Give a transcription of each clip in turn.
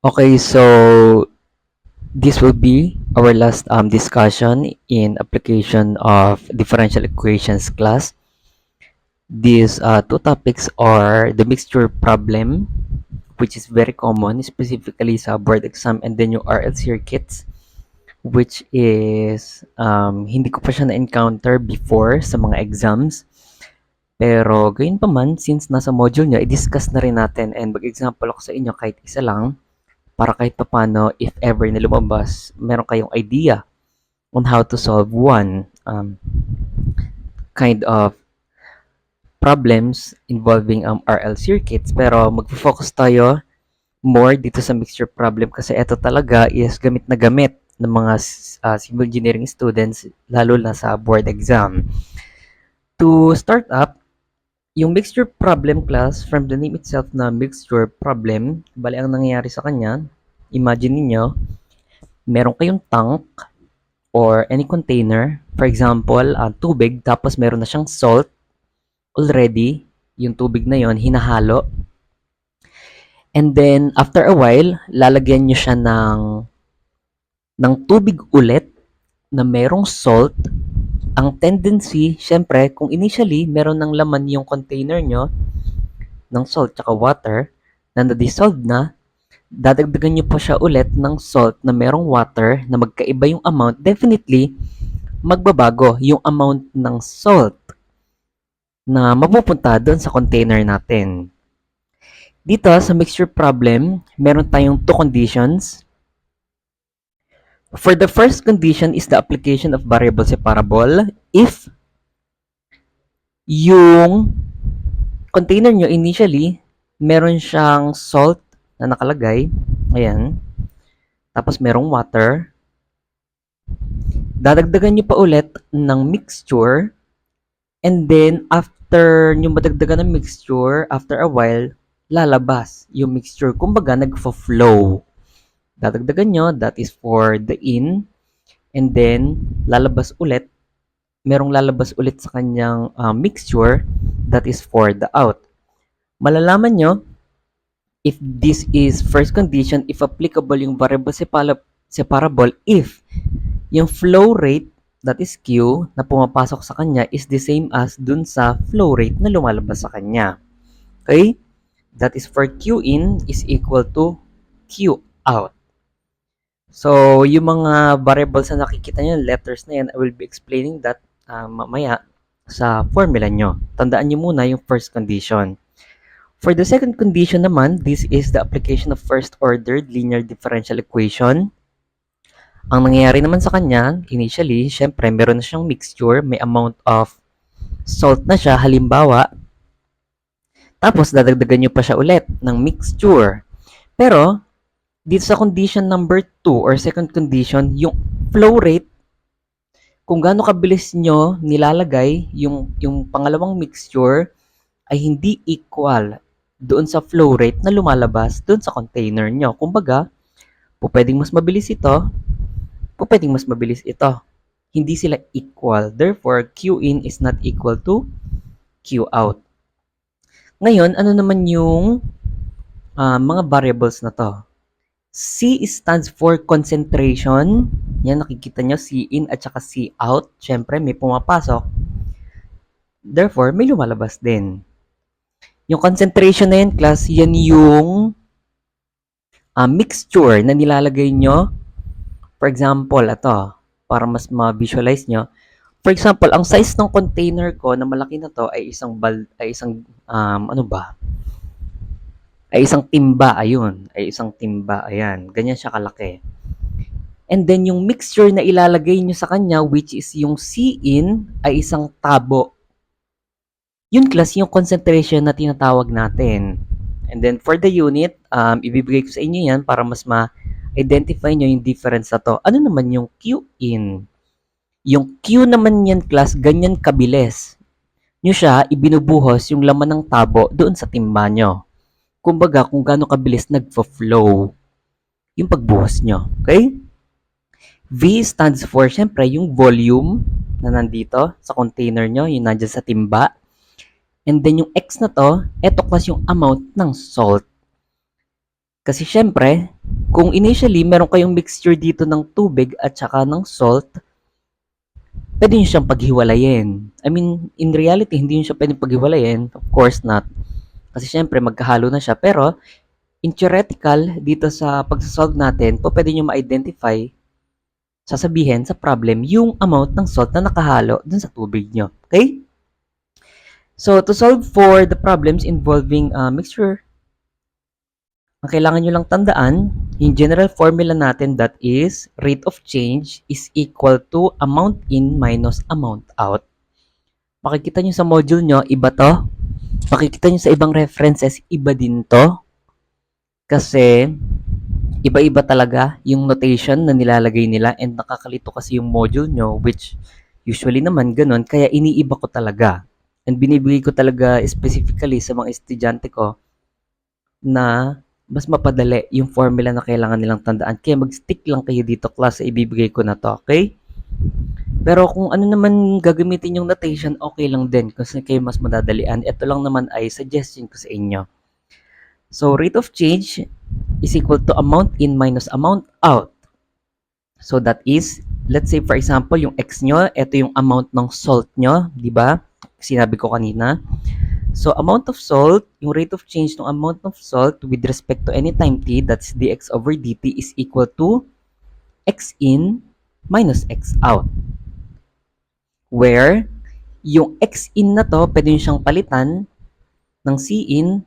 Okay, so this will be our last discussion in application of differential equations class. These two topics are the mixture problem, which is very common, specifically sa board exam, and then yung RL circuits, which is hindi ko pa siya na-encounter before sa mga exams. Pero gayon pa man, since nasa module niya, i-discuss na rin natin and mag-example ako sa inyo kahit isa lang para kahit papaano, if ever na lumabas, meron kayong idea on how to solve one kind of problems involving RL circuits. Pero magfo-focus tayo more dito sa mixture problem kasi ito talaga is gamit na gamit ng mga civil engineering students lalo na sa board exam. To start up, yung mixture problem class, from the name itself na mixture problem, bali ang nangyayari sa kanya, imagine niyo meron kayong tank or any container, for example, tubig, tapos meron na siyang salt already, yung tubig na yon hinahalo. And then, after a while, lalagyan nyo siya ng tubig ulit na merong salt. Ang tendency, syempre, kung initially, meron ng laman yung container nyo ng salt tsaka water na na-dissolve na, dadagdagan nyo pa siya ulit ng salt na merong water na magkaiba yung amount, definitely, magbabago yung amount ng salt na mapupunta doon sa container natin. Dito sa mixture problem, meron tayong two conditions. For the first condition is the application of variable separable if yung container nyo initially, meron siyang salt na nakalagay. Ayan. Tapos merong water. Dadagdagan nyo pa ulit ng mixture. And then, after nyo madagdagan ng mixture, after a while, lalabas yung mixture. Kumbaga, nagfo-flow. Dadagdagan nyo, that is for the in. And then, lalabas ulit. Merong lalabas ulit sa kanyang mixture, that is for the out. Malalaman nyo, if this is first condition, if applicable yung variable separable, if yung flow rate, that is Q, na pumapasok sa kanya is the same as dun sa flow rate na lumalabas sa kanya. Okay? That is for Q in is equal to Q out. So, yung mga variables na nakikita nyo, letters na yan, I will be explaining that mamaya sa formula nyo. Tandaan nyo muna yung first condition. For the second condition naman, this is the application of first-ordered linear differential equation. Ang nangyayari naman sa kanya, initially, syempre, meron na siyang mixture, may amount of salt na siya, halimbawa, tapos dadagdagan nyo pa siya ulit ng mixture. Pero, dito sa condition number 2 or second condition, yung flow rate, kung gaano kabilis nyo nilalagay yung pangalawang mixture, ay hindi equal doon sa flow rate na lumalabas doon sa container nyo. Kumbaga, pwedeng mas mabilis ito, pwedeng mas mabilis ito. Hindi sila equal. Therefore, Q in is not equal to Q out. Ngayon, ano naman yung mga variables na to? C stands for concentration. Yan, nakikita nyo, C in at saka C out. Siyempre, may pumapasok. Therefore, may lumalabas din. Yung concentration na yan, class, yan yung mixture na nilalagay nyo. For example, ito, para mas ma-visualize nyo. For example, ang size ng container ko na malaki na to ay ano ba? Ay isang timba, ayun. Ay isang timba, ayan. Ganyan siya kalaki. And then, yung mixture na ilalagay nyo sa kanya, which is yung C in, ay isang tabo. Yun, class, yung concentration na tinatawag natin. And then, for the unit, ibibigay ko sa inyo yan para mas ma-identify nyo yung difference na to. Ano naman yung Q in? Yung Q naman yan, class, ganyan kabilis. Nyo siya, ibinubuhos yung laman ng tabo doon sa timba nyo. Kumbaga, kung gaano kabilis nagfo-flow yung pagbuhos nyo. Okay? V stands for, syempre, yung volume na nandito sa container nyo, yung nandyan sa timba. And then, yung X na to, eto class yung amount ng salt. Kasi syempre, kung initially meron kayong mixture dito ng tubig at saka ng salt, pwede nyo siyang paghiwalayin. I mean, in reality, hindi nyo siya pwedeng paghiwalayin. Of course not. Kasi syempre, magkahalo na siya. Pero, in theoretical, dito sa pagsasolve natin, po pwede nyo ma-identify, sasabihin sa problem, yung amount ng salt na nakahalo dun sa tubig nyo. Okay? So, to solve for the problems involving mixture, ang kailangan nyo lang tandaan, yung general formula natin that is rate of change is equal to amount in minus amount out. Makikita nyo sa module nyo, iba to. Makikita nyo sa ibang references, iba din to. Kasi, iba-iba talaga yung notation na nilalagay nila and nakakalito kasi yung module nyo, which usually naman ganun, kaya iniiba ko talaga. And binibigay ko talaga specifically sa mga estudyante ko na mas mapadali yung formula na kailangan nilang tandaan. Kaya mag-stick lang kayo dito, class, sa ibibigay ko na to, okay? Pero kung ano naman gagamitin yung notation, okay lang din kasi kayo mas madadalian. Ito lang naman ay suggestion ko sa inyo. So, rate of change is equal to amount in minus amount out. So, that is, let's say for example, yung x nyo, ito yung amount ng salt nyo, di ba? Sinabi ko kanina. So, amount of salt, yung rate of change ng amount of salt with respect to any time t, that's dx over dt, is equal to x in minus x out. Where, yung x in na to, pwede nyo siyang palitan ng c in.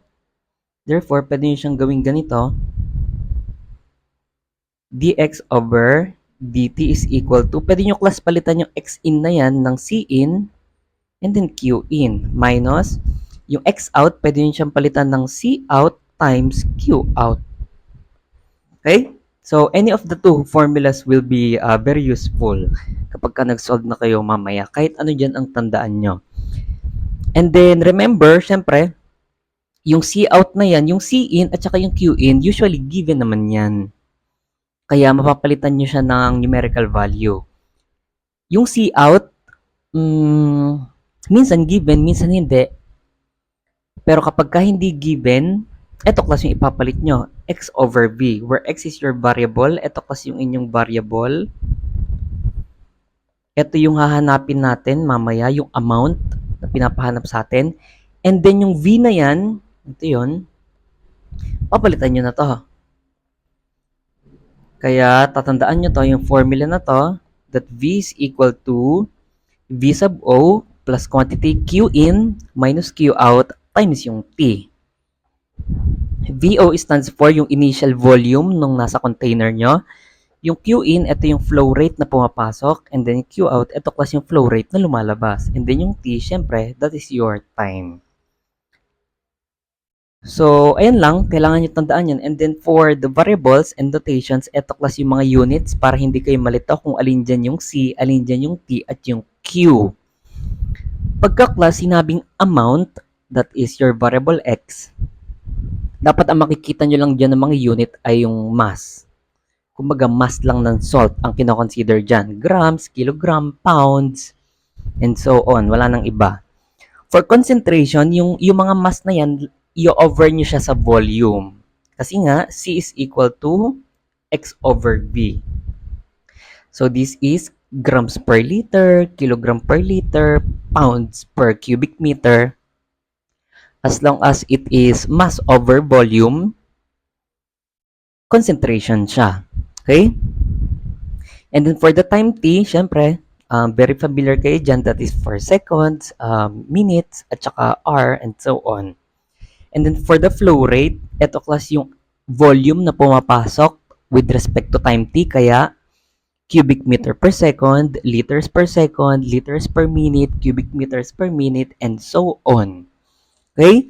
Therefore, pwede nyo siyang gawing ganito. Dx over dt is equal to, pwede nyo class palitan yung x in na yan ng c in and then q in minus yung x out, pwede nyo siyang palitan ng c out times q out. Okay? So, any of the two formulas will be very useful kapag ka nag-solve na kayo mamaya. Kahit ano dyan ang tandaan nyo. And then, remember, syempre, yung C out na yan, yung C in at saka yung Q in, usually given naman yan. Kaya mapapalitan nyo siya ng numerical value. Yung C out, minsan given, minsan hindi. Pero kapag ka hindi given, eto class yung ipapalit nyo. X over V, where X is your variable. Eto class yung inyong variable. Ito yung hahanapin natin mamaya, yung amount na pinapahanap sa atin. And then yung V na yan, ito yun, papalitan nyo na to. Kaya tatandaan nyo to, yung formula na to, that V is equal to V sub O plus quantity Q in minus Q out times yung T. VO stands for yung initial volume nung nasa container nyo. Yung Q in, ito yung flow rate na pumapasok. And then Q out, ito class yung flow rate na lumalabas. And then yung T, syempre, that is your time. So, ayan lang. Kailangan nyo tandaan yan. And then for the variables and notations, ito class yung mga units para hindi kayo malito kung alin dyan yung C, alin dyan yung T, at yung Q. Pagka class, sinabing amount, that is your variable X, dapat ang makikita nyo lang dyan ng mga unit ay yung mass. Kumbaga, mass lang ng salt ang kinoconsider dyan. Grams, kilogram, pounds, and so on. Wala nang iba. For concentration, yung mga mass na yan, i-over nyo siya sa volume. Kasi nga, C is equal to X over V. So, this is grams per liter, kilogram per liter, pounds per cubic meter. As long as it is mass over volume, concentration siya. Okay? And then for the time t, syempre, very familiar kayo dyan, that is for seconds, minutes, at saka hour, and so on. And then for the flow rate, ito class yung volume na pumapasok with respect to time t, kaya cubic meter per second, liters per minute, cubic meters per minute, and so on. Okay?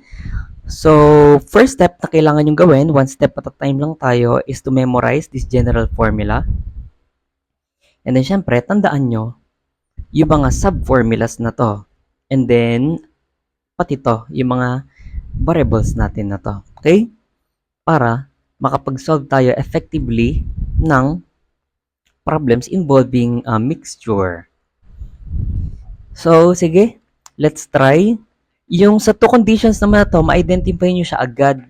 So, first step na kailangan yung gawin, one step at a time lang tayo, is to memorize this general formula. And then, syempre, tandaan nyo yung mga sub-formulas na to. And then, pati to, yung mga variables natin na to. Okay? Para makapag-solve tayo effectively ng problems involving mixture. So, sige, let's try. Yung sa two conditions naman na to, ma-identify nyo siya agad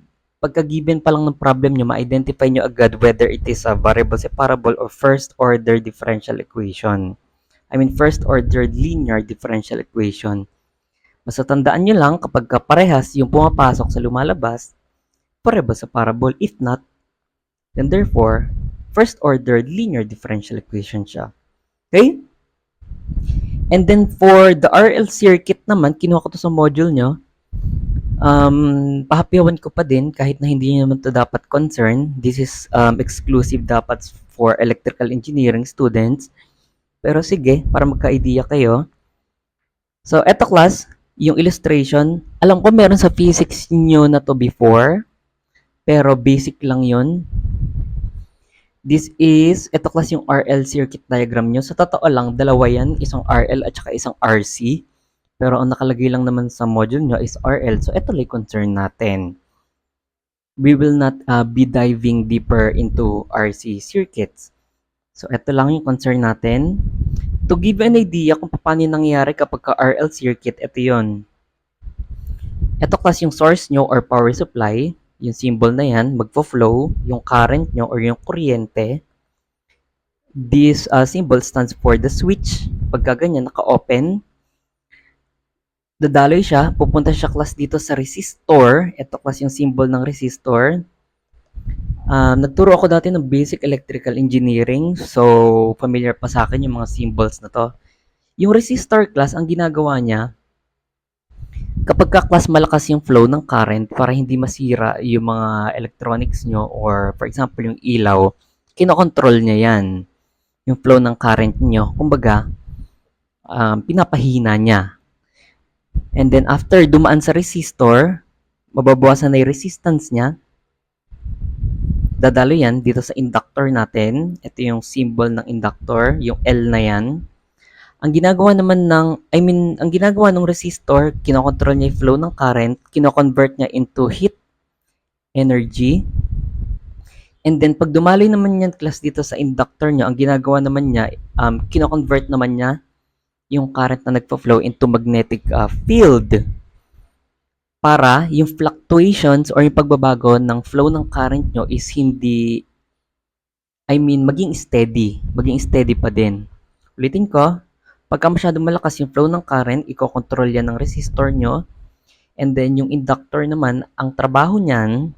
pagka given pa lang ng problem nyo, ma-identify nyo agad whether it is a variable separable or first order differential equation. I mean, first order linear differential equation. Basta tandaan nyo lang kapag parehas yung pumapasok sa lumalabas, variable separable. If not, then therefore, first order linear differential equation siya. Okay? And then for the RL circuit naman, kinuha ko to sa module nyo. Pahapyawan ko pa din kahit na hindi naman to dapat concern. This is exclusive dapat for electrical engineering students. Pero sige, para magka-idea kayo. So, eto class, yung illustration, alam ko meron sa physics nyo na to before, pero basic lang yun. This is, eto class yung RL circuit diagram nyo. Sa totoo lang, dalawa yan, isang RL at saka isang RC. Pero ang nakalagay lang naman sa module nyo is RL. So, ito lang concern natin. We will not be diving deeper into RC circuits. So, ito lang yung concern natin. To give an idea kung paano nangyayari kapag ka-RL circuit, ito yon. Ito class yung source nyo or power supply. Yung symbol na yan, magfo-flow. Yung current nyo or yung kuryente. This symbol stands for the switch. Pagka ganyan, naka-open. Dadaloy siya, pupunta siya class dito sa resistor. Ito class yung symbol ng resistor. Nagturo ako dati ng basic electrical engineering. So, familiar pa sa akin yung mga symbols na to. Yung resistor class, ang ginagawa niya, kapag ka-class malakas yung flow ng current para hindi masira yung mga electronics nyo or for example yung ilaw, kinokontrol niya yan. Yung flow ng current nyo. Kumbaga, pinapahina niya. And then after dumaan sa resistor, mababawasan na yung resistance niya. Dadalo yan dito sa inductor natin. Ito yung symbol ng inductor, yung L na yan. Ang ginagawa naman ang ginagawa ng resistor, kinokontrol niya yung flow ng current, kinoconvert niya into heat energy. And then pag dumaloy naman yan class dito sa inductor niya, ang ginagawa naman niya, kinoconvert naman niya yung current na nagpa-flow into magnetic field para yung fluctuations or yung pagbabago ng flow ng current nyo is maging steady pa din. Ulitin ko, pagka masyadong malakas yung flow ng current, ikokontrol yan ng resistor nyo, and then yung inductor naman, ang trabaho niyan,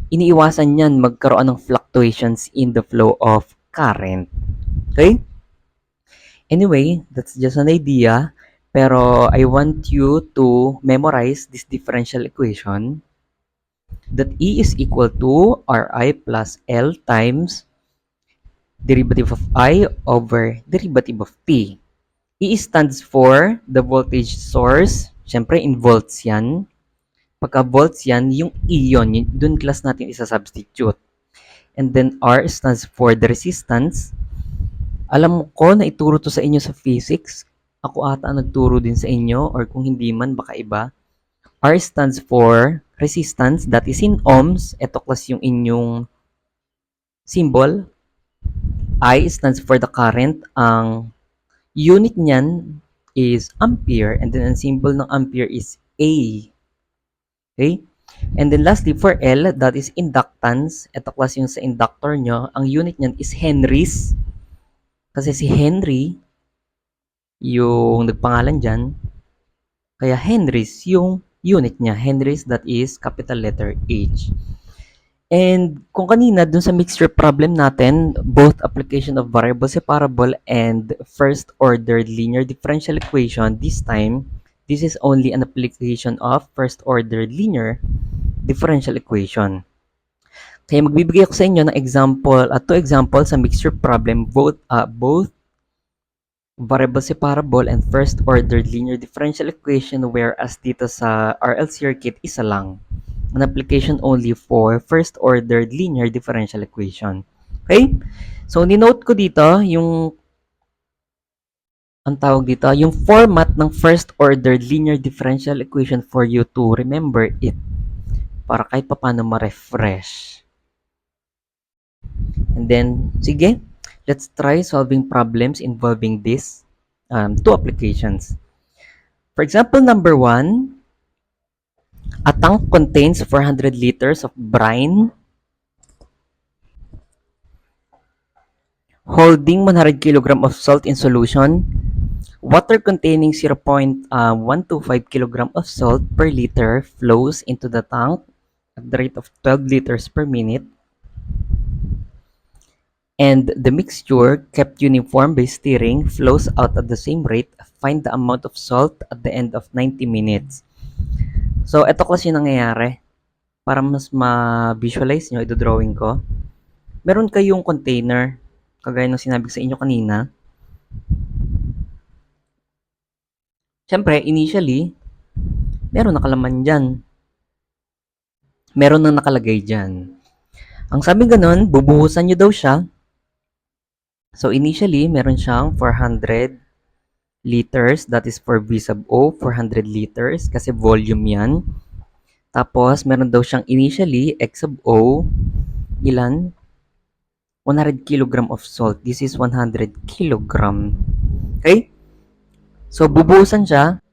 iniiwasan yan magkaroon ng fluctuations in the flow of current. Okay? Anyway, that's just an idea. Pero I want you to memorize this differential equation that E is equal to Ri plus L times derivative of I over derivative of T. E stands for the voltage source. Siyempre, in volts yan. Pagka volts yan, yung E yun. Dun class natin isa-substitute. And then R stands for the resistance. Alam ko na ituro to sa inyo sa physics. Ako ata nagturo din sa inyo or kung hindi man baka iba. R stands for resistance, that is in ohms. Ito class yung inyong symbol. I stands for the current. Ang unit niyan is ampere and then ang symbol ng ampere is A. Okay? And then lastly for L, that is inductance. Ito class yung sa inductor nyo. Ang unit niyan is henries. Kasi si Henry, yung nagpangalan dyan, kaya Henrys yung unit niya. Henrys, that is capital letter H. And kung kanina, dun sa mixture problem natin, both application of variable separable and first order linear differential equation, this time, this is only an application of first order linear differential equation. Kaya magbibigay ako sa inyo ng example, two examples sa mixture problem, both variable separable and first order linear differential equation, whereas dito sa RL circuit, isa lang. An application only for first order linear differential equation. Okay? So, ninote ko dito yung ang tawag dito, yung format ng first order linear differential equation for you to remember it para kahit paano ma-refresh. And then, sige, let's try solving problems involving these two applications. For example, number 1, A tank contains 400 liters of brine holding 100 kilogram of salt in solution. Water containing 0.125 kilogram of salt per liter flows into the tank at the rate of 12 liters per minute, and the mixture, kept uniform by stirring, flows out at the same rate. Find the amount of salt at the end of 90 minutes. So, ito kasi yung nangyayari. Para mas ma-visualize nyo, ito-drawing ko. Meron kayong container, kagaya ng sinabi ko sa inyo kanina. Siyempre, initially, meron nakalaman dyan. Meron nang nakalagay dyan. Ang sabi ganun, bubuhusan nyo daw siya. So, initially, meron siyang 400 liters. That is for V sub O, 400 liters. Kasi volume yan. Tapos, meron daw siyang initially, X sub O, ilan? 100 kilogram of salt. This is 100 kilogram. Okay? So, bubuhusan siya.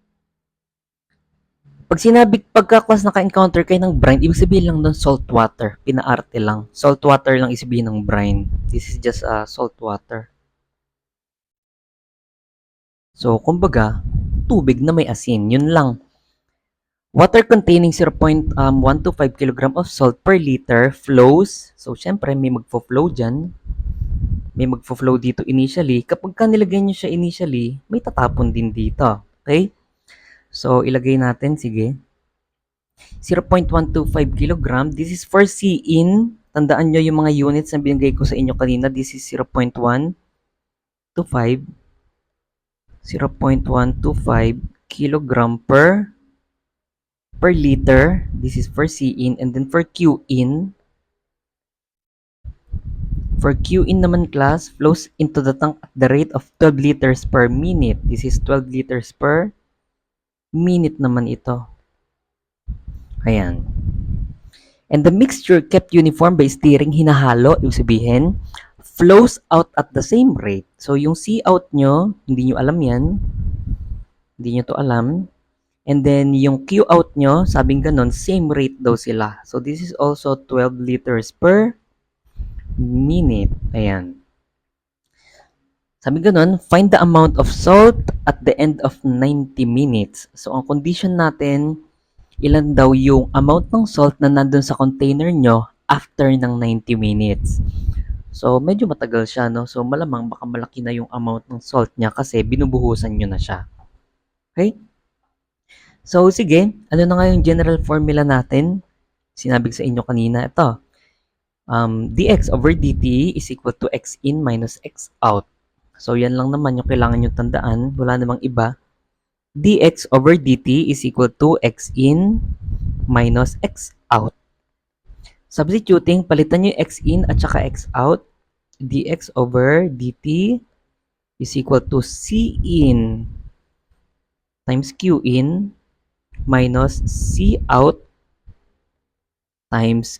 Pagka-class naka-encounter kayo ng brine, ibig sabihin lang doon salt water. Pinaarte lang. Salt water lang isabihin ng brine. This is just salt water. So, kumbaga, tubig na may asin. Yun lang. Water containing 0.125 kg of salt per liter flows. So, syempre, may magfo-flow dyan. May magfo-flow dito initially. Kapag ka nilagay nyo siya initially, may tatapon din dito. Okay? So, ilagay natin. Sige. 0.125 kg. This is for C-in. Tandaan nyo yung mga units na binigay ko sa inyo kanina. This is 0.125. 0.125 kg per liter. This is for C-in. And then for Q-in. For Q-in naman class, flows into the tank at the rate of 12 liters per minute. This is 12 liters per minute naman ito. Ayan. And the mixture kept uniform by stirring, hinahalo, ibig sabihin, flows out at the same rate. So, yung C-out nyo, hindi nyo alam yan. Hindi nyo to alam. And then, yung Q-out nyo, sabing ganon, same rate daw sila. So, this is also 12 liters per minute. Ayan. Sabi ganun, find the amount of salt at the end of 90 minutes. So, ang condition natin, ilan daw yung amount ng salt na nandun sa container nyo after ng 90 minutes. So, medyo matagal siya, no? So, malamang baka malaki na yung amount ng salt niya kasi binubuhusan nyo na siya. Okay? So, sige. Ano na nga yung general formula natin? Sinabi ko sa inyo kanina, ito. Dx over dt is equal to x in minus x out. So, yan lang naman yung kailangan nyo tandaan. Wala namang iba. Dx over dt is equal to x in minus x out. Substituting, palitan nyo yung x in at saka x out. Dx over dt is equal to c in times q in minus c out times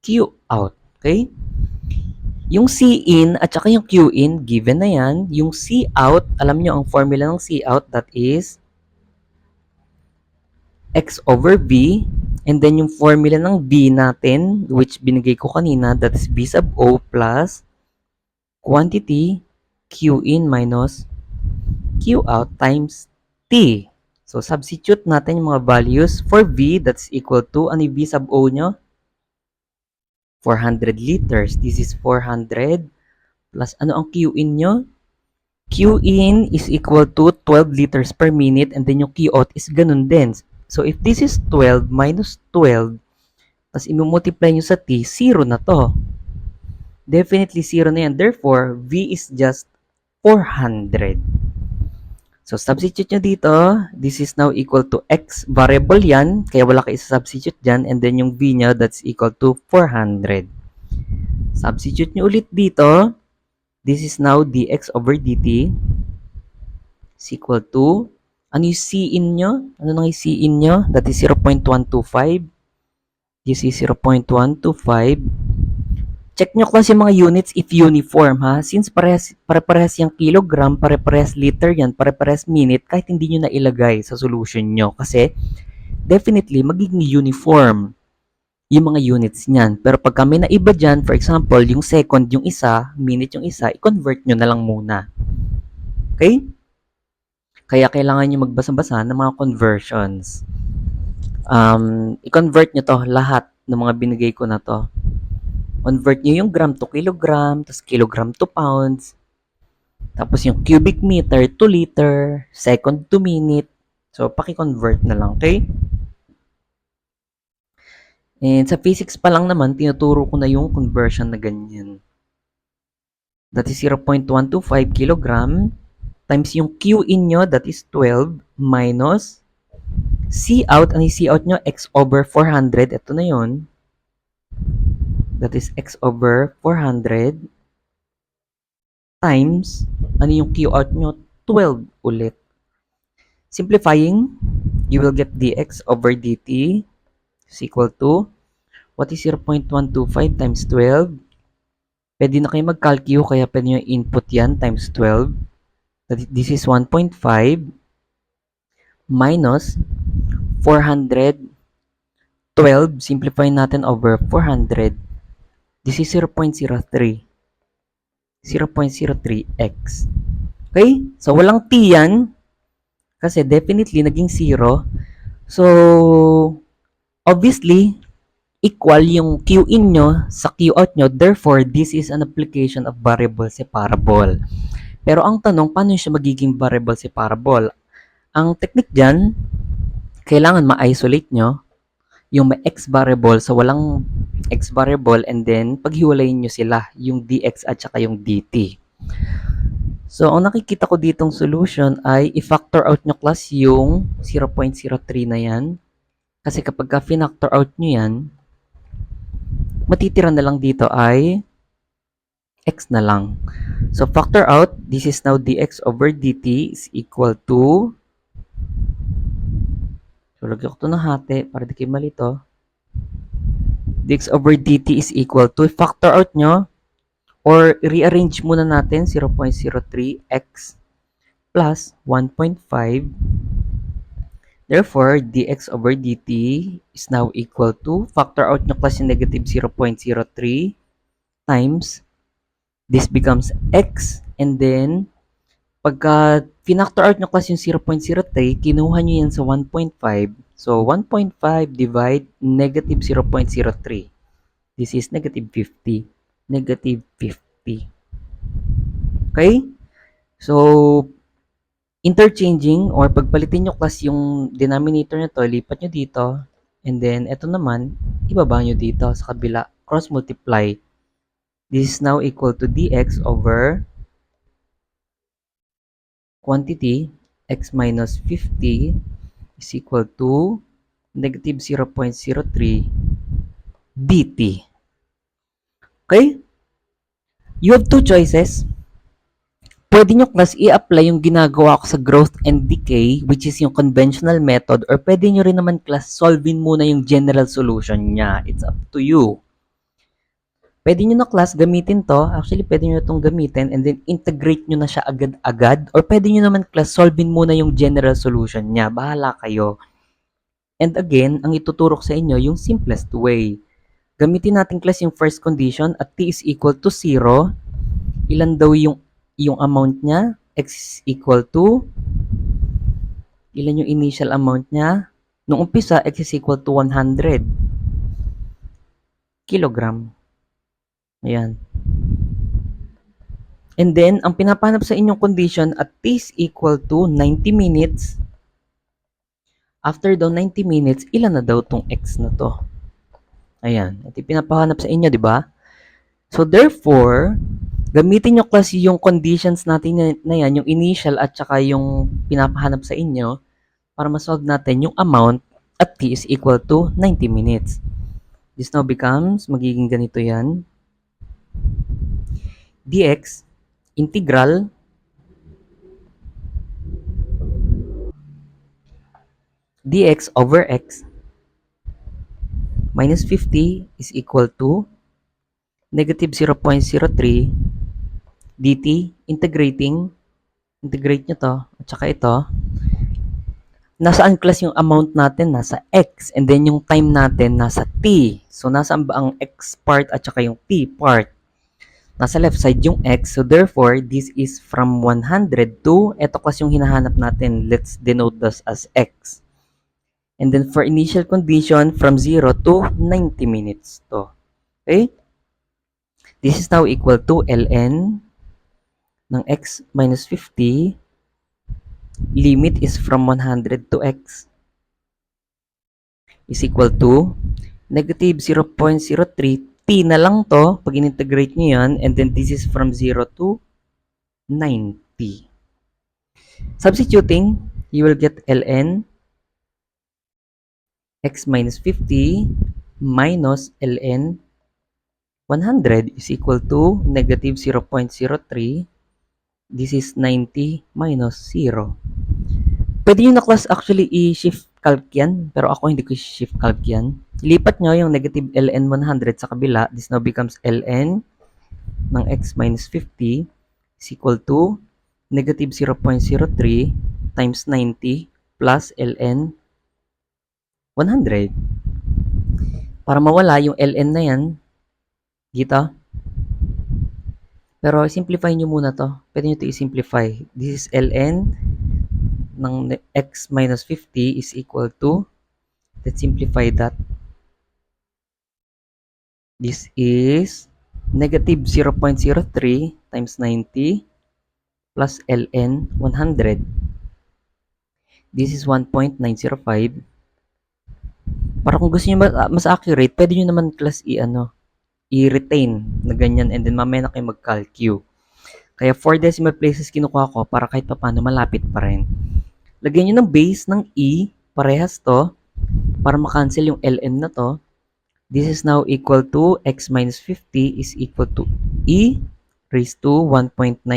q out. Okay? Yung C in at saka yung Q in, given na yan. Yung C out, alam nyo ang formula ng C out, that is X over V. And then yung formula ng V natin, which binigay ko kanina, that is V sub O plus quantity Q in minus Q out times T. So, substitute natin yung mga values. For V, that's equal to, ano yung V sub O nyo? 400 liters. This is 400 plus ano ang Q in nyo? Q in is equal to 12 liters per minute and then yung Q out is ganun din. So if this is 12 minus 12, tapos i-multiply nyo sa T, 0 na to. Definitely 0 na yan. Therefore, V is just 400. So substitute nyo dito. This is now equal to X. Variable yan. Kaya wala kayo substitute dyan. And then yung V nyo, that's equal to 400. Substitute nyo ulit dito. This is now dx over dt is equal to, ano yung C in nyo? Ano nang yung C in nyo? That is 0.125. This is 0.125. Check nyo kasi mga units if uniform, ha? Since pare-parehas yung kilogram, pare-parehas liter yan, pare-parehas minute, kahit hindi nyo na ilagay sa solution nyo. Kasi definitely magiging uniform yung mga units niyan. Pero pag kami na iba dyan, for example, yung second yung isa, minute yung isa, i-convert nyo na lang muna. Okay? Kaya kailangan nyo magbasa-basa ng mga conversions. I-convert nyo to lahat ng mga binigay ko na to. Convert nyo yung gram to kilogram, tapos kilogram to pounds, tapos yung cubic meter to liter, second to minute. So, paki-convert na lang, okay? And sa physics pa lang naman, tinuturo ko na yung conversion na ganyan. That is 0.125 kilogram times yung Q in nyo, that is 12, minus C out. Ang C out nyo, x over 400. Ito na yun. That is x over 400 times, ano yung Q out nyo? 12 ulit. Simplifying, you will get dx over dt is equal to, what is 0.125 times 12? Pwede na kayo mag-calcu, kaya pwede nyo input yan times 12. This is 1.5 minus 412. Simplify natin over 400. This is 0.03. 0.03x. Okay? So, walang t yan. Kasi definitely naging 0. So, obviously, equal yung Q in nyo sa Q out nyo. Therefore, this is an application of variable separable. Pero ang tanong, paano siya magiging variable separable? Ang technique dyan, kailangan ma-isolate nyo yung may x variable sa walang x variable, and then paghiwalayin nyo sila, yung dx at saka yung dt. So, ang nakikita ko ditong solution ay i-factor out nyo class yung 0.03 na yan. Kasi kapag ka-factor out nyo yan, matitira na lang dito ay x na lang. So, factor out, this is now dx over dt is equal to, so lagyan ko ito ng hati para di kayo malito. Dx over dt is equal to, factor out nyo, or rearrange muna natin 0.03x plus 1.5. Therefore, dx over dt is now equal to, factor out nyo class yung negative 0.03 times, this becomes x, and then, pagka finactor out nyo class yung 0.03, kinuha nyo yan sa 1.5. So, 1.5 divide negative 0.03. This is negative 50. Negative 50. Okay? So, interchanging or pagpalitin nyo class yung denominator nito, lipat nyo dito, and then, ito naman, ibaba nyo dito sa kabila, cross multiply. This is now equal to dx over quantity, x minus 50 is equal to negative 0.03 dt. Okay? You have two choices. Pwede nyo class i-apply yung ginagawa ko sa growth and decay, which is yung conventional method, or pwede nyo rin naman class solvein muna yung general solution niya. It's up to you. Pwede nyo na class gamitin to. Actually, pwede nyo itong gamitin and then integrate nyo na siya agad-agad. Or pwede nyo naman class solvein muna yung general solution niya. Bahala kayo. And again, ang ituturo ko sa inyo yung simplest way. Gamitin natin class yung first condition at t is equal to 0. Ilan daw yung amount niya? X is equal to, ilan yung initial amount niya? Nung umpisa, x is equal to 100 kilogram. Ayan. And then, ang pinapahanap sa inyong condition at t is equal to 90 minutes. After daw 90 minutes, ilan na daw tong x na to? Ayan. Ito yung pinapahanap sa inyo, di ba? So, therefore, gamitin nyo kasi yung conditions natin na yan, yung initial at saka yung pinapahanap sa inyo para ma-solve natin yung amount at t is equal to 90 minutes. This now becomes, magiging ganito yan. Dx integral dx over x minus 50 is equal to negative 0.03 dt integrate nyo to at saka ito nasaan class yung amount natin? Nasa x. And then yung time natin, nasa t. So, nasaan ba ang x part at saka yung t part? Nasa left side yung x. So, therefore, this is from 100 to, eto class yung hinahanap natin. Let's denote this as x. And then, for initial condition, from 0 to 90 minutes to. Okay? This is now equal to ln ng x minus 50. Limit is from 100 to x is equal to negative 0.03. T na lang to pag in-integrate nyo yan. And then this is from 0 to 90. Substituting, you will get ln x minus 50 minus ln 100 is equal to negative 0.03. This is 90 minus 0. Pwede nyo na class actually i-shift calc yan, pero ako hindi ko i-shift calc yan. Lipat nyo yung negative ln 100 sa kabila. This now becomes ln ng x minus 50 is equal to negative 0.03 times 90 plus ln 100. Para mawala yung ln na yan, dito. Pero simplify nyo muna to. Pwede nyo to i-simplify. This is ln ng x minus 50 is equal to, let's simplify that. This is negative 0.03 times 90 plus ln 100. This is 1.905. Para kung gusto niyo mas accurate, pwede niyo naman class i-retain na ganyan and then mamaya na kayo mag-calcu. Kaya 4 decimal places kinukuha ko para kahit paano malapit pa rin. Lagyan niyo ng base ng e, parehas to, para makancel yung ln na to. This is now equal to x minus 50 is equal to e raised to 1.9052.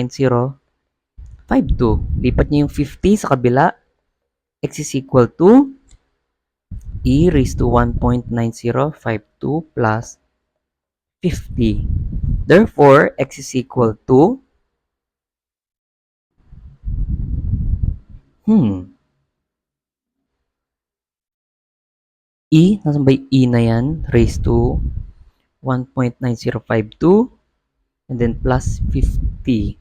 Lipat niyo yung 50 sa kabila. X is equal to e raised to 1.9052 plus 50. Therefore, x is equal to e, nasan ba yung e na yan? Raised to 1.9052 and then plus 50.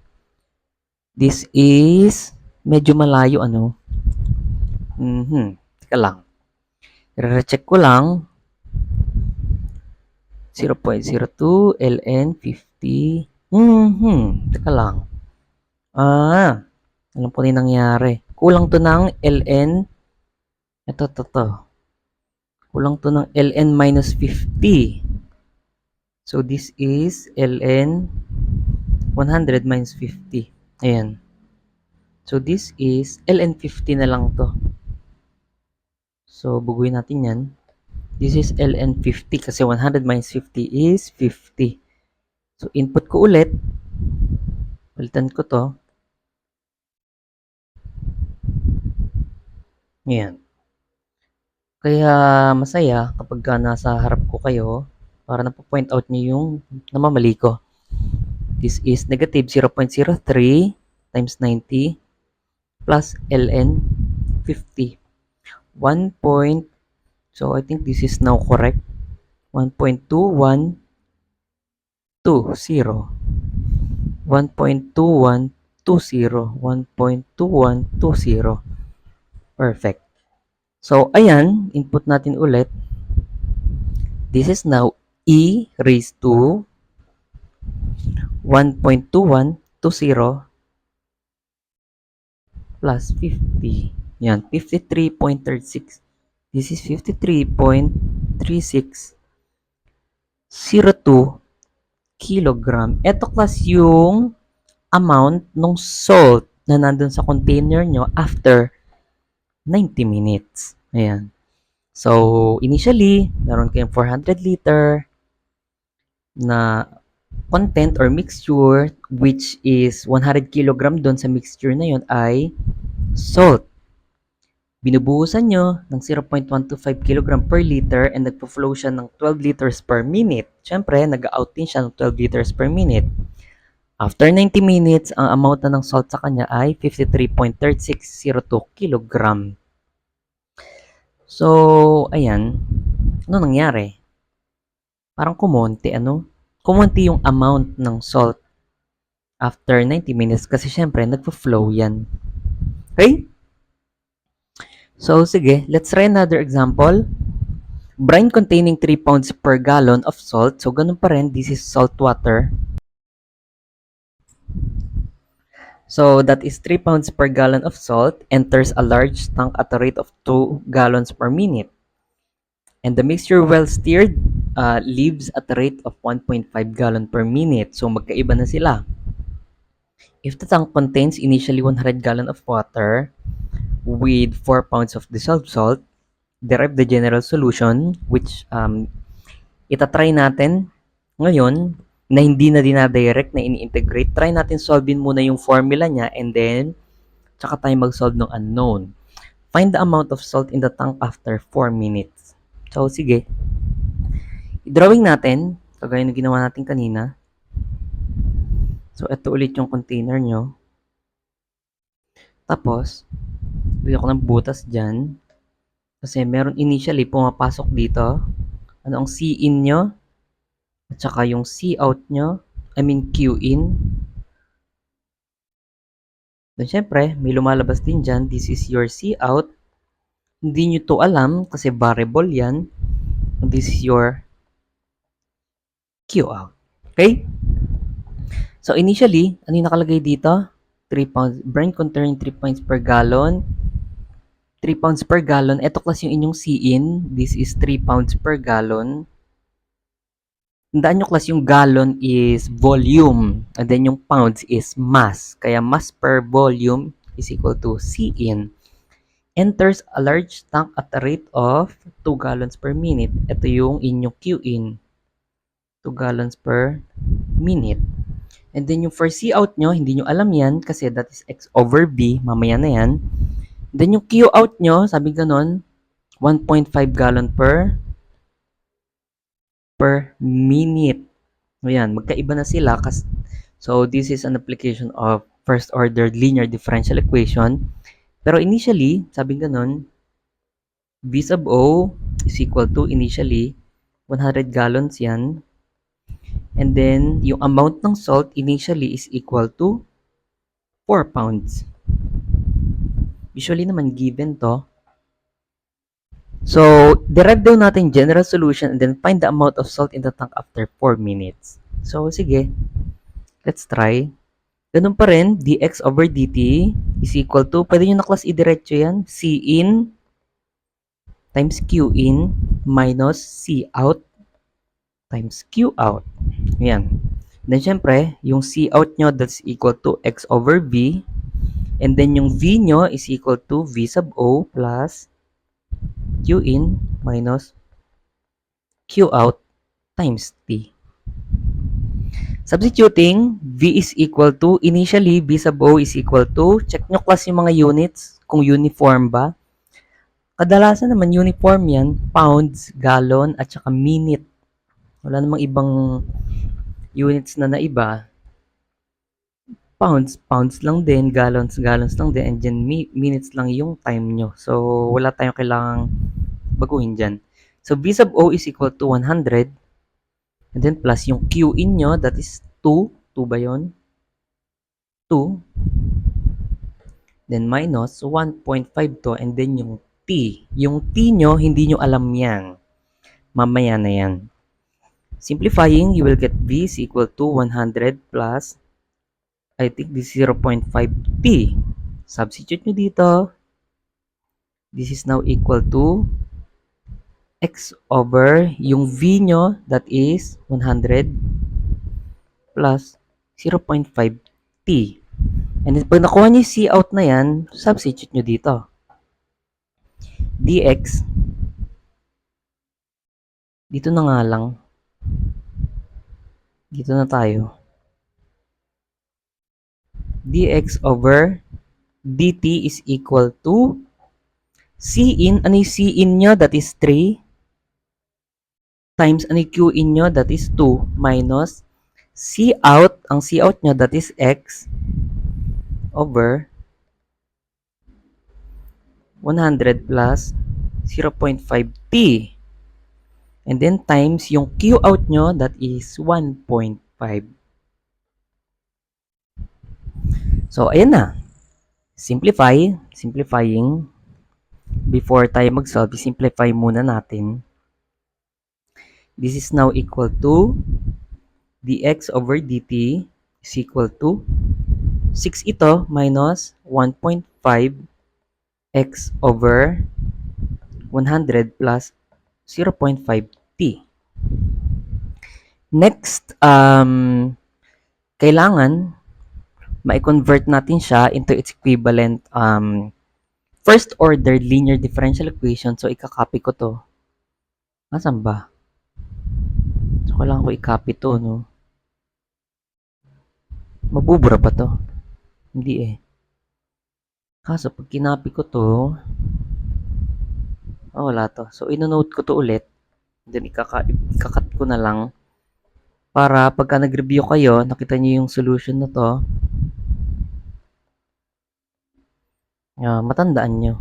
This is medyo malayo, ano? Teka lang. I-recheck ko lang. 0.02 ln 50. Teka lang. Alam ko na yung nangyari. Kulang to ng ln. Ito. Kulang to ng ln minus 50. So, this is ln 100 minus 50. Ayan. So, this is ln 50 na lang to. So, buguin natin yan. This is ln 50 kasi 100 minus 50 is 50. So, input ko ulit. Palitan ko to. Ayan. Kaya masaya kapag nasa harap ko kayo para napo-point out niyo yung namamali ko. This is negative 0.03 times 90 plus ln 50. 1. So I think this is now correct. 1.2120. 1.2120. 1.2120. Perfect. So, ayan, input natin ulit. This is now e raised to 1.2120 plus 50. Yan, 53.36. This is 53.3602 kilogram. Ito class yung amount ng salt na nandun sa container nyo after 90 minutes. Ayan. So, initially, meron kayong 400 liter na content or mixture which is 100 kilogram doon sa mixture na yon ay salt. Binubuhusan nyo ng 0.125 kg per liter and nagpo-flow siya ng 12 liters per minute. Siyempre, nag-out din siya ng 12 liters per minute. After 90 minutes, ang amount na ng salt sa kanya ay 53.3602 kg. So, ayan. Ano nangyari? Parang kumonti, ano? Kumonti yung amount ng salt after 90 minutes kasi syempre, nagpo-flow yan. Okay? So, sige. Let's try another example. Brine containing 3 pounds per gallon of salt. So, ganun pa rin. This is salt water. So, that is 3 pounds per gallon of salt enters a large tank at a rate of 2 gallons per minute. And the mixture well stirred leaves at a rate of 1.5 gallon per minute. So, magkaiba na sila. If the tank contains initially 100 gallon of water with 4 pounds of dissolved salt, derive the general solution which itatry natin ngayon na hindi na dinadirect na ini-integrate. Try natin solvein muna yung formula niya and then tsaka tayo mag-solve ng unknown. Find the amount of salt in the tank after 4 minutes. So, sige. I-drawing natin, kagaya ng ginawa natin kanina. So, ito ulit yung container nyo. Tapos, bigyan ko ng butas dyan. Kasi meron initially pumapasok dito. Ano ang C in nyo? At saka yung C out nyo. I mean Q in. Then syempre, may lumalabas din dyan. This is your C out. Hindi nyo to alam kasi variable yan. This is your Q out. Okay? So initially, ano yung nakalagay dito? 3 pounds. Brine containing 3 pounds per gallon. 3 pounds per gallon. Ito class yung inyong C in. This is 3 pounds per gallon. Tandaan nyo class yung gallon is volume. And then yung pounds is mass. Kaya mass per volume is equal to C in. Enters a large tank at a rate of 2 gallons per minute. Ito yung inyong Q in. 2 gallons per minute. And then yung for C out nyo, hindi nyo alam yan kasi that is X over V. Mamaya na yan. Then yung Q out nyo, sabi ganon, 1.5 gallon per minute. Ayan, magkaiba na sila. So, this is an application of first order linear differential equation. Pero initially, sabi ganon, V sub O is equal to initially 100 gallons yan. And then, yung amount ng salt initially is equal to 4 pounds. Usually naman given to. So, derive daw natin general solution and then find the amount of salt in the tank after 4 minutes. So, sige. Let's try. Ganun pa rin, dx over dt is equal to, pwede nyo na class i-diretso yan, C in times Q in minus C out times Q out. Ayan. Then, syempre, yung C out nyo, that's equal to x over V. And then, yung V nyo is equal to V sub O plus Q in minus Q out times T. Substituting, V is equal to, initially, V sub O is equal to, check nyo class yung mga units, kung uniform ba. Kadalasan naman uniform yan, pounds, gallon, at saka minute. Wala namang ibang units na naiba. Pounds lang din, gallons lang din, and then minutes lang yung time nyo. So, wala tayong kailangang baguhin dyan. So, V sub O is equal to 100. And then, plus yung Q in nyo, that is 2. 2 ba yun? 2. Then, minus 1.52. And then, yung T. Yung T nyo, hindi nyo alam yan. Mamaya na yan. Simplifying, you will get V is equal to 100 plus, I think this 0.5 T. Substitute nyo dito. This is now equal to x over yung V nyo, that is 100 plus 0.5 T. And then, pag nakuha nyo yung C out na yan, substitute nyo dito. dx, dito na nga lang. Dito na tayo. dx over dt is equal to C in, ano yung C in nyo? That is 3. Times, ano yung Q in nyo? That is 2. Minus C out, ang C out nyo, that is X. Over 100 plus 0.5t. And then times yung Q out nyo, that is 1.5. So, ayan na. Simplifying. Before tayo mag-solve, simplify muna natin. This is now equal to dx over dt is equal to 6 ito minus 1.5 x over 100 plus 0.5t. Next, kailangan ma-convert natin siya into its equivalent first order linear differential equation. So, ikakopy ko to. Nasaan ba? So, kailangan ko i-copy to, no? Mabubura pa to? Hindi eh. Kaso, pag kinopy ko to, wala to. So, ino-note ko to ulit. Then, ikakat ko na lang para pagka nag-review kayo, nakita niyo yung solution na to, matandaan nyo.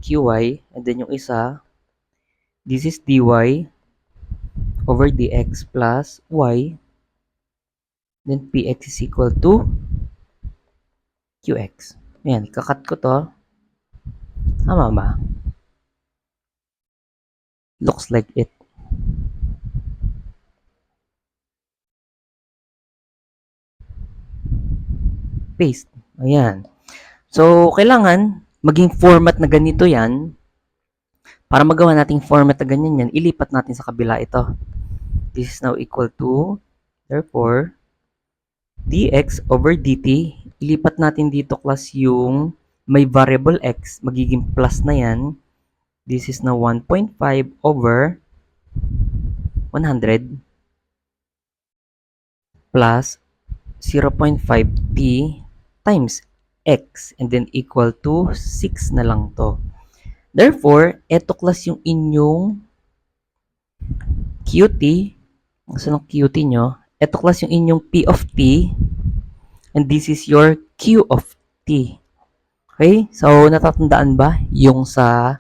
Qy, and then yung isa, this is dy over dx plus y, then px is equal to qx. Ayan, ikakat ko to. Tama ba? Looks like it. Paste. Ayan. So, kailangan maging format na ganito yan. Para magawa nating format na ganyan yan, ilipat natin sa kabila ito. This is now equal to, therefore, dx over dt. Ilipat natin dito class yung may variable x. Magiging plus na yan. This is now 1.5 over 100 plus 0.5t times x and then equal to 6 na lang to. Therefore, eto class yung inyong qt. Saan ang qt nyo? Eto class yung inyong p of t and this is your q of t. Okay? So, natatandaan ba yung sa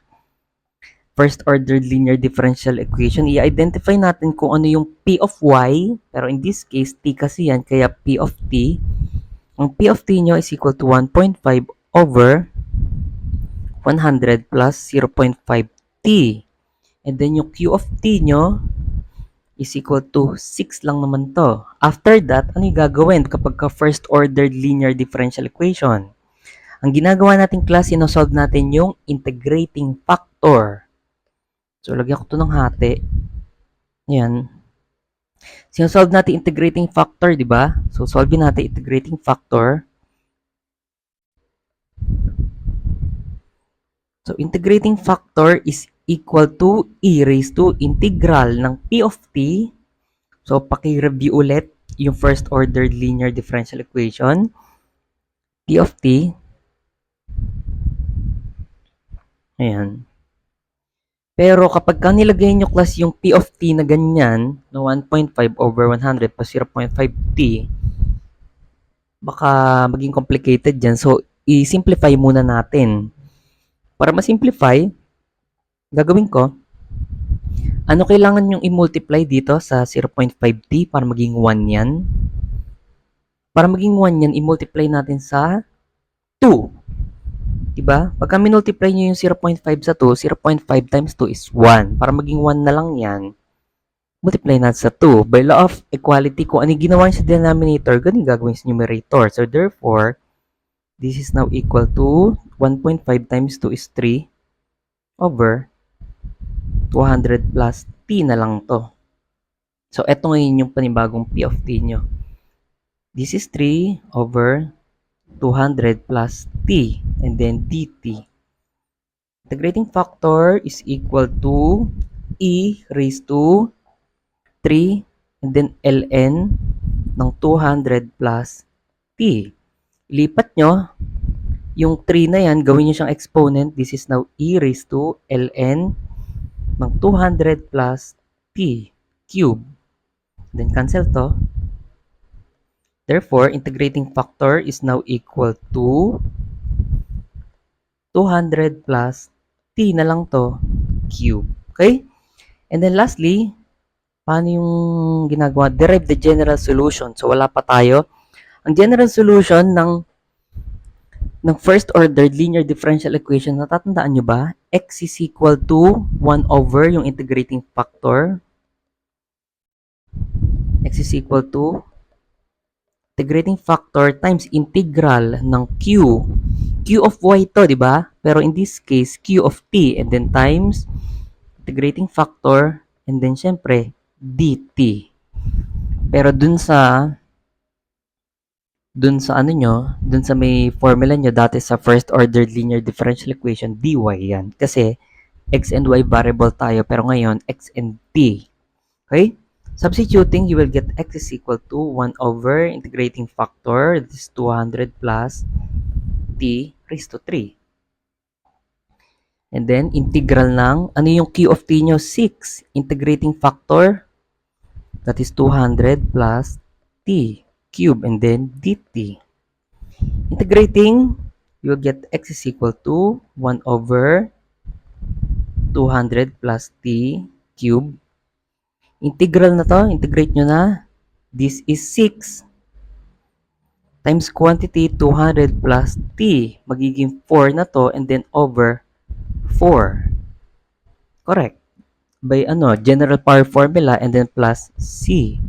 first order linear differential equation? I-identify natin kung ano yung p of y, pero in this case, t kasi yan, kaya p of t. Ang p of t nyo is equal to 1.5 over 100 plus 0.5t. And then yung q of t nyo is equal to 6 lang naman to. After that, ano yung gagawin kapag ka first order linear differential equation? Ang ginagawa natin class, sinosolve natin yung integrating factor. So, lagyan ko to ng hati. Yan. Sinosolve natin integrating factor, di ba? So, solve natin integrating factor. So, integrating factor is equal to e raised to integral ng p of t. So, paki-review ulit yung first order linear differential equation. P of t. Ayan. Pero kapag ka nilagay nyo class yung p of t na ganyan, na 1.5 over 100 plus 0.5t, baka maging complicated dyan. So, i-simplify muna natin. Para ma-simplify, gagawin ko, ano kailangan yung i-multiply dito sa 0.5t para maging 1 yan? Para maging 1 yan, i-multiply natin sa 2. Diba? Pagka minultiply nyo yung 0.5 sa 2, 0.5 times 2 is 1. Para maging 1 na lang yan, multiply natin sa 2. By law of equality, kung ano ginawa sa denominator, ganun gagawin sa numerator. So, therefore, this is now equal to 1.5 times 2 is 3 over 200 plus t na lang to. So, eto ngayon yung panibagong p of t nyo. This is 3 over 200 plus t and then dt. Integrating factor is equal to e raised to 3 and then ln ng 200 plus t. Ilipat nyo yung 3 na yan, gawin nyo siyang exponent. This is now e raised to ln ng 200 plus t cube. Then cancel to. Therefore, integrating factor is now equal to 200 plus t na lang to cube. Okay? And then lastly, paano yung ginagawa? Derive the general solution. So wala pa tayo. Ang general solution ng first ordered linear differential equation, natatandaan nyo ba? X is equal to 1 over yung integrating factor. X is equal to integrating factor times integral ng Q. Q of y to, di ba? Pero in this case, Q of t, and then times integrating factor, and then syempre, dt. Pero dun sa ano nyo, dun sa may formula nyo dati sa first ordered linear differential equation, dy yan. Kasi x and y variable tayo, pero ngayon, x and t. Okay? Substituting, you will get x is equal to 1 over integrating factor, this is 200 plus t raised to 3. And then, integral ng, ano yung q of t nyo? 6. Integrating factor, that is 200 plus t cube, and then dt. Integrating, you'll get x is equal to 1 over 200 plus t cube. Integral na to, integrate nyo na. This is 6 times quantity 200 plus t. Magiging 4 na to, and then over 4. Correct. By general power formula, and then plus c.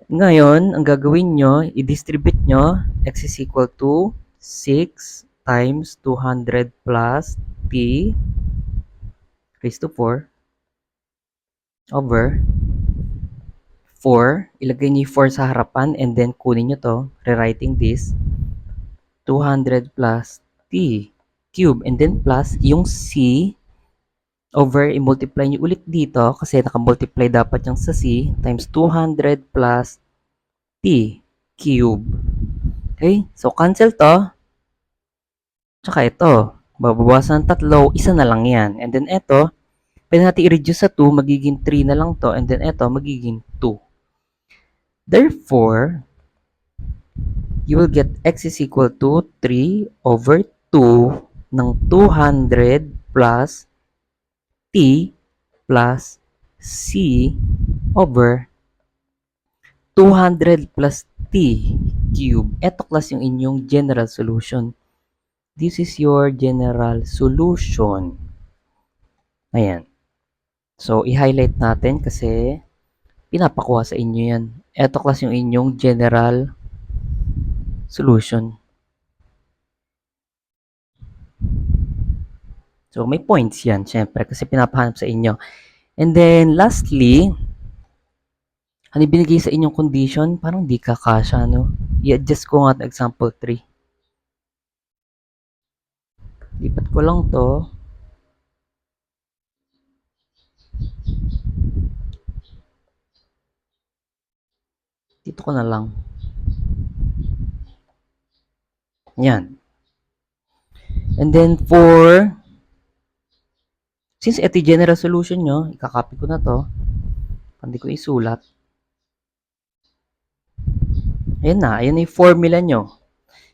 Ngayon, ang gagawin nyo, i-distribute nyo, x is equal to 6 times 200 plus t raised to 4 over 4. Ilagay nyo yung 4 sa harapan, and then kunin nyo to, rewriting this, 200 plus t cube, and then plus yung c over, i-multiply nyo ulit dito, kasi nakamultiply dapat yung sa c, times 200 plus t cube. Okay? So, cancel to. Tsaka ito. Babawasan ng tatlo, isa na lang yan. And then ito, pwede natin i-reduce sa 2, magiging 3 na lang to. And then ito, magiging 2. Therefore, you will get x is equal to 3 over 2 ng 200 plus t plus c over 200 plus t cube. Ito class yung inyong general solution. This is your general solution. Ayan. So, i-highlight natin kasi pinapakuha sa inyo yan. Ito class yung inyong general solution. So, may points yan, syempre, kasi pinapahanap sa inyo. And then, lastly, ano binigay sa inyong condition? Parang di kakasya, no? I-adjust ko nga example 3. Lipat ko lang to. Dito ko na lang. Yan. And then, since ito yung general solution nyo, ikakopy ko na to. Hindi ko isulat. Ayan na, ayan na yung formula nyo.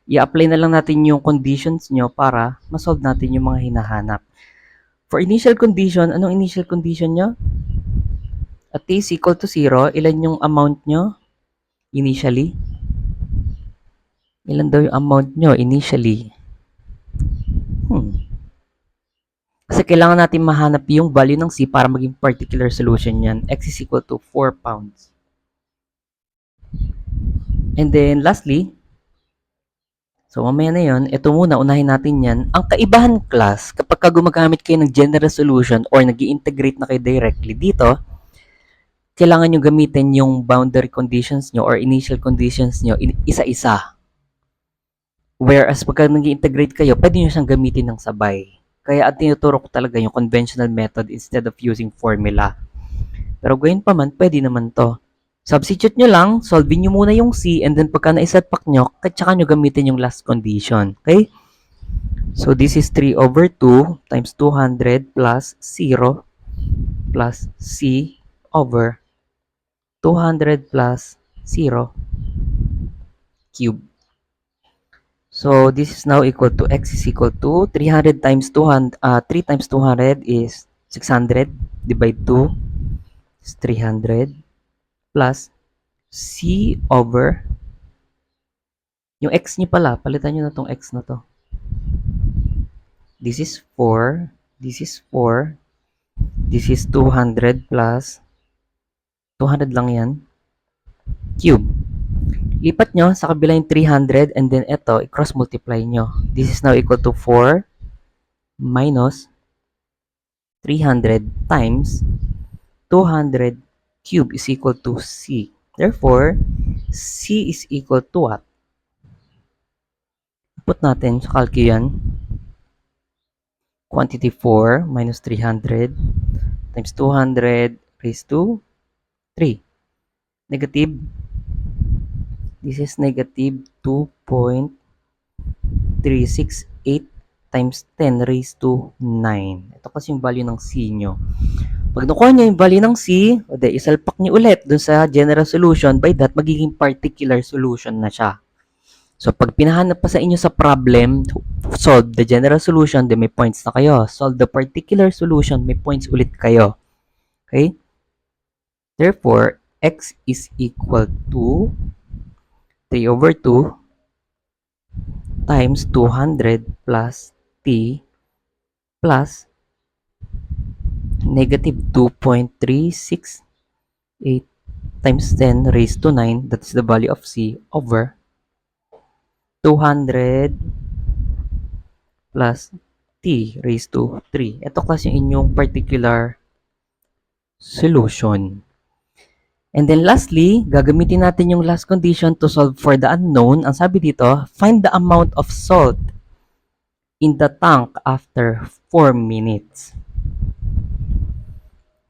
I-apply na lang natin yung conditions nyo para masolve natin yung mga hinahanap. For initial condition, anong initial condition nyo? At t is equal to 0, ilan yung amount nyo initially? Ilan daw yung amount nyo initially? Kasi kailangan natin mahanap yung value ng C para maging particular solution yan. X is equal to 4 pounds. And then, lastly, so mamaya na yun, ito muna, unahin natin yan. Ang kaibahan class, kapag gumagamit kayo ng general solution or nag-i-integrate na kayo directly dito, kailangan nyo gamitin yung boundary conditions nyo or initial conditions nyo isa-isa. Whereas pagka nag-i-integrate kayo, pwede nyo siyang gamitin ng sabay. Kaya at tinuturo ko talaga yung conventional method instead of using formula. Pero gayon pa man, pwede naman to. Substitute nyo lang, solve nyo muna yung C, and then pagka na-setback nyo, tsaka nyo gamitin yung last condition. Okay? So, this is 3 over 2 times 200 plus 0 plus C over 200 plus 0 cube. So this is now equal to x is equal to 300 times 200, 3 times 200 is 600, divide 2 is 300, plus c over, yung x nyo pala, palitan nyo na tong x na to. This is 4, this is 4, this is 200 plus 200 lang yan, cube. Lipat nyo sa kabila yung 300 and then ito, i-cross multiply nyo. This is now equal to 4 minus 300 times 200 cube is equal to c. Therefore, c is equal to what? Put natin sa calc yan. Quantity 4 minus 300 times 200 raised to 3. Negative. This is negative 2.368 times 10 raised to 9. Ito kasi yung value ng c nyo. Pag nakuha nyo yung value ng c, isalpak nyo ulit dun sa general solution. By that, magiging particular solution na siya. So, pag pinahanap pa sa inyo sa problem, solve the general solution, then may points na kayo. Solve the particular solution, may points ulit kayo. Okay? Therefore, x is equal to 3 over 2 times 200 plus t plus negative 2.368 times 10 raised to 9, that's the value of c, over 200 plus t raised to 3. Ito kasi yung inyong particular solution. And then lastly, gagamitin natin yung last condition to solve for the unknown. Ang sabi dito, find the amount of salt in the tank after 4 minutes.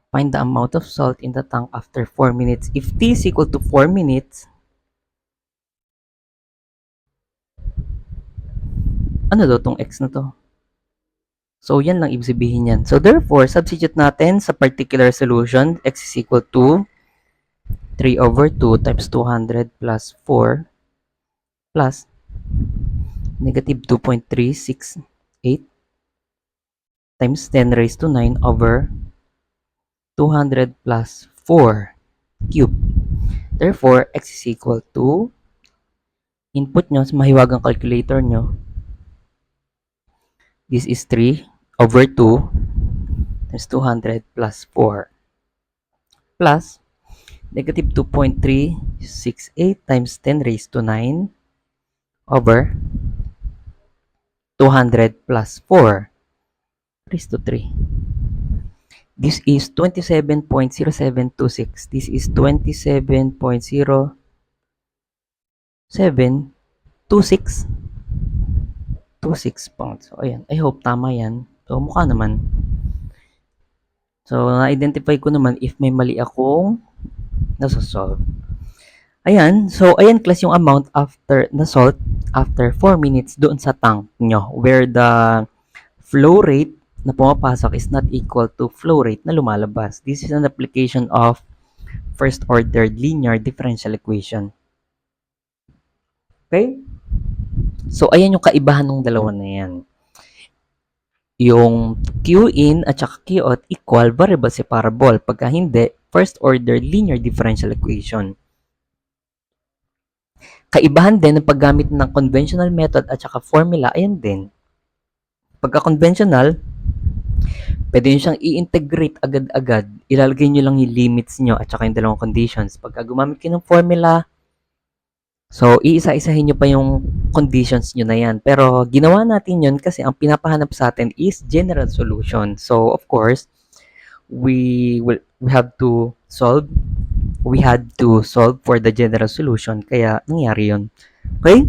Find the amount of salt in the tank after 4 minutes. If t is equal to 4 minutes, ano daw tong x na to? So, yan lang ibig sabihin yan. So, therefore, substitute natin sa particular solution, x is equal to 3 over 2 times 200 plus 4 plus negative 2.368 times 10 raised to 9 over 200 plus 4 cube. Therefore, x is equal to, input nyo sa mahiwagang calculator nyo, this is 3 over 2 times 200 plus 4 plus negative 2.368 times 10 raised to 9 over 200 plus 4 raised to 3. This is 27.0726. This is 27.0726. 26 pounds. So, ayan. I hope tama yan. So, mukha naman. So, na-identify ko naman if may mali akong nasa-solve. Ayan. So, ayan class yung amount after na salt after 4 minutes doon sa tank nyo where the flow rate na pumapasok is not equal to flow rate na lumalabas. This is an application of first order linear differential equation. Okay? So, ayan yung kaibahan ng dalawa na yan. Yung Q in at saka Q out equal variable separable. Pagka hindi, first order linear differential equation. Kaibahan din ng paggamit ng conventional method at saka formula, ayan din. Pagka conventional, pwede nyo siyang i-integrate agad-agad. Ilalagay nyo lang yung limits nyo at saka yung dalawang conditions. Pagka gumamit kayo ng formula, so, iisa-isahin nyo pa yung conditions nyo na yan. Pero, ginawa natin yun kasi ang pinapahanap sa atin is general solution. So, of course, we had to solve for the general solution. Kaya, nangyari yun. Okay?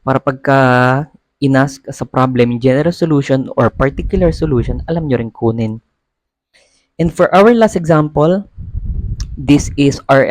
Para pagka inask sa problem, general solution or particular solution, alam nyo rin kunin. And for our last example, this is our